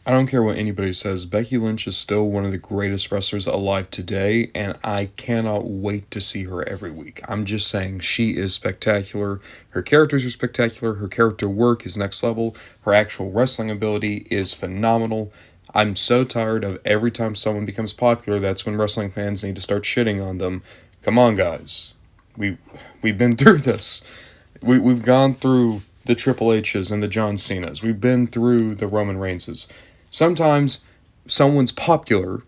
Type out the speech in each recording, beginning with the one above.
I don't care what anybody says, Becky Lynch is still one of the greatest wrestlers alive today, and I cannot wait to see her every week. I'm just saying, she is spectacular. Her characters are spectacular. Her character work is next level. Her actual wrestling ability is phenomenal. I'm so tired of every time someone becomes popular, that's when wrestling fans need to start shitting on them. Come on, guys. We've been through this. We've gone through the Triple H's and the John Cena's. We've been through the Roman Reignses. Sometimes someone's popular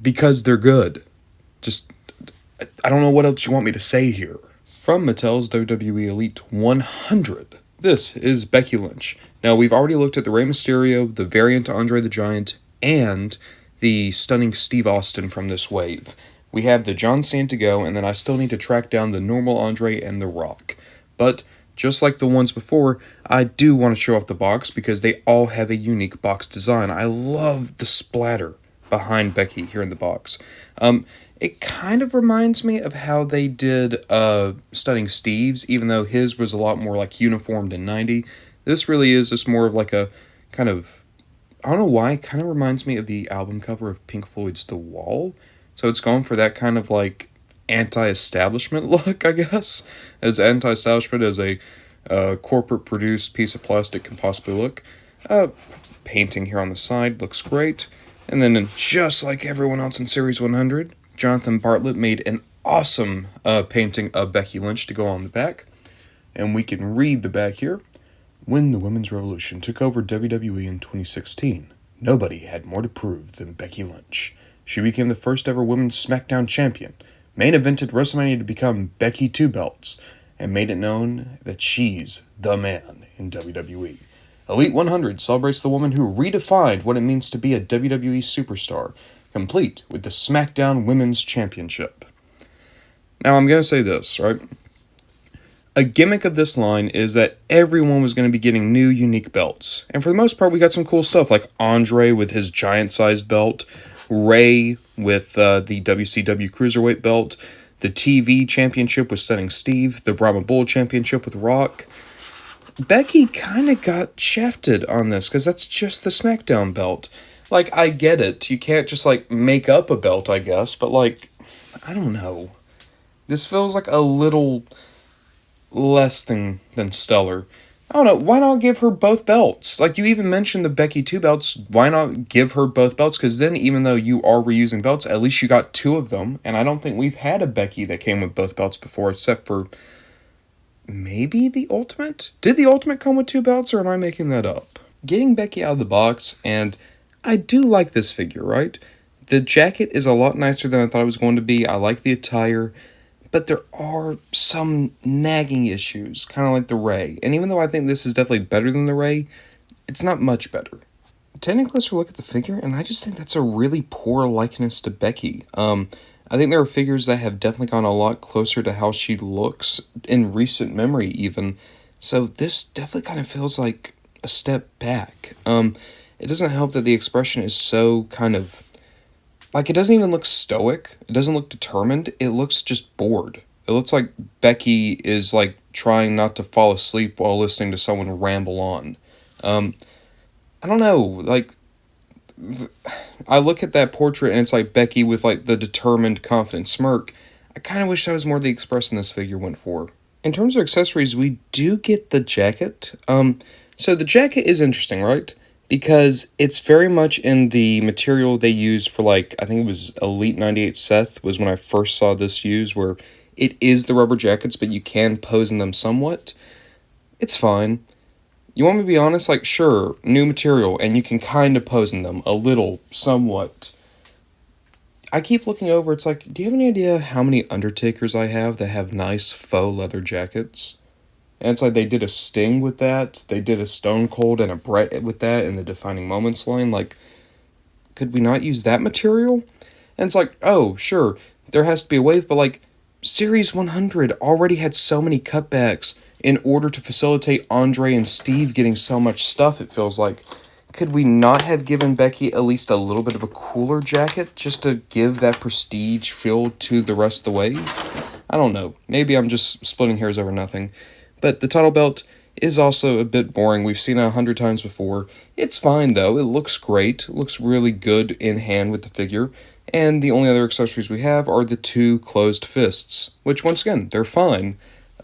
because they're good. Just, I don't know what else you want me to say here. From Mattel's WWE Elite 100, this is Becky Lynch. Now, we've already looked at the Rey Mysterio, the variant Andre the Giant, and the stunning Steve Austin from this wave. We have the John Cena to go, and then I still need to track down the normal Andre and The Rock. But just like the ones before, I do want to show off the box because they all have a unique box design. I love the splatter behind Becky here in the box. It kind of reminds me of how they did Stunning Steve's, even though his was a lot more like uniformed and 90. This really is just more of like a kind of, I don't know why, it kind of reminds me of the album cover of Pink Floyd's The Wall. So it's going for that kind of like anti-establishment look, I guess. As anti-establishment as a corporate-produced piece of plastic can possibly look. Painting here on the side looks great. And then just like everyone else in Series 100, Jonathan Bartlett made an awesome painting of Becky Lynch to go on the back. And we can read the back here. When the Women's Revolution took over WWE in 2016, nobody had more to prove than Becky Lynch. She became the first ever Women's SmackDown Champion, main evented WrestleMania to become Becky Two Belts, and made it known that she's the man in WWE. Elite 100 celebrates the woman who redefined what it means to be a WWE superstar, complete with the SmackDown Women's Championship. Now, I'm going to say this, right? A gimmick of this line is that everyone was going to be getting new, unique belts. And for the most part, we got some cool stuff, like Andre with his giant-sized belt, Ray with the WCW Cruiserweight belt, the TV Championship with Stunning Steve, the Brahma Bull Championship with Rock. Becky kind of got shafted on this, because that's just the SmackDown belt. Like, I get it. You can't just, like, make up a belt, I guess, but, like, I don't know. This feels like a little less than stellar. I don't know, why not give her both belts? Like, you even mentioned the Becky 2 belts, why not give her both belts? Because then, even though you are reusing belts, at least you got two of them, and I don't think we've had a Becky that came with both belts before, except for maybe the Ultimate? Did the Ultimate come with two belts, or am I making that up? Getting Becky out of the box, and I do like this figure, right? The jacket is a lot nicer than I thought it was going to be. I like the attire, but there are some nagging issues, kind of like the Ray. And even though I think this is definitely better than the Ray, it's not much better. Taking a closer look at the figure, and I just think that's a really poor likeness to Becky. I think there are figures that have definitely gone a lot closer to how she looks in recent memory even. So this definitely kind of feels like a step back. It doesn't help that the expression is so kind of, like, it doesn't even look stoic. It doesn't look determined. It looks just bored. It looks like Becky is, like, trying not to fall asleep while listening to someone ramble on. I don't know. Like, I look at that portrait and it's like Becky with, like, the determined, confident smirk. I kind of wish that was more the expression this figure went for. In terms of accessories, we do get the jacket. So the jacket is interesting, right? Because it's very much in the material they used for, like, I think it was Elite 98 Seth was when I first saw this used, where it is the rubber jackets, but you can pose in them somewhat. It's fine. You want me to be honest? Like, sure, new material, and you can kind of pose in them, a little, somewhat. I keep looking over, it's like, do you have any idea how many Undertakers I have that have nice faux leather jackets? And it's like they did a Sting with that, they did a Stone Cold and a Bret with that in the Defining Moments line. Like, could we not use that material? And it's like, oh, sure, there has to be a wave, but like, Series 100 already had so many cutbacks in order to facilitate Andre and Steve getting so much stuff, it feels like. Could we not have given Becky at least a little bit of a cooler jacket just to give that prestige feel to the rest of the wave? I don't know. Maybe I'm just splitting hairs over nothing. But the title belt is also a bit boring. We've seen it 100 times before. It's fine though. It looks great. It looks really good in hand with the figure. And the only other accessories we have are the two closed fists, which once again, they're fine,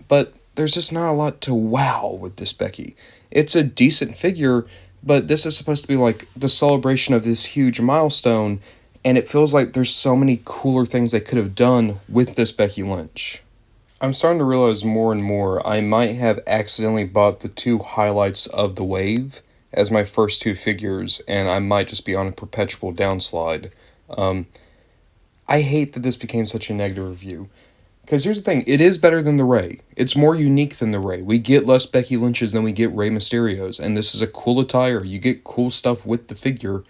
but there's just not a lot to wow with this Becky. It's a decent figure, but this is supposed to be like the celebration of this huge milestone, and it feels like there's so many cooler things they could have done with this Becky Lynch. I'm starting to realize more and more I might have accidentally bought the two highlights of the wave as my first two figures, and I might just be on a perpetual downslide. Um, I hate that this became such a negative review. Because here's the thing, it is better than the Rey. It's more unique than the Rey. We get less Becky Lynch's than we get Rey Mysterios, and this is a cool attire. You get cool stuff with the figure.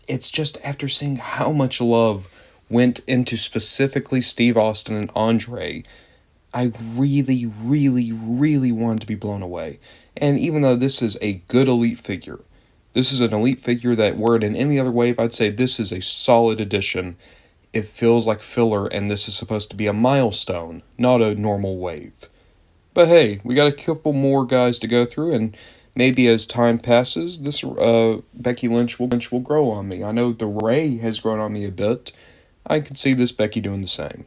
It's just after seeing how much love went into specifically Steve Austin and Andre, I really, really, really wanted to be blown away. And even though this is a good elite figure, this is an elite figure that were it in any other wave, I'd say this is a solid addition. It feels like filler, and this is supposed to be a milestone, not a normal wave. But hey, we got a couple more guys to go through, and maybe as time passes, this Becky Lynch will grow on me. I know the Rey has grown on me a bit. I can see this Becky doing the same.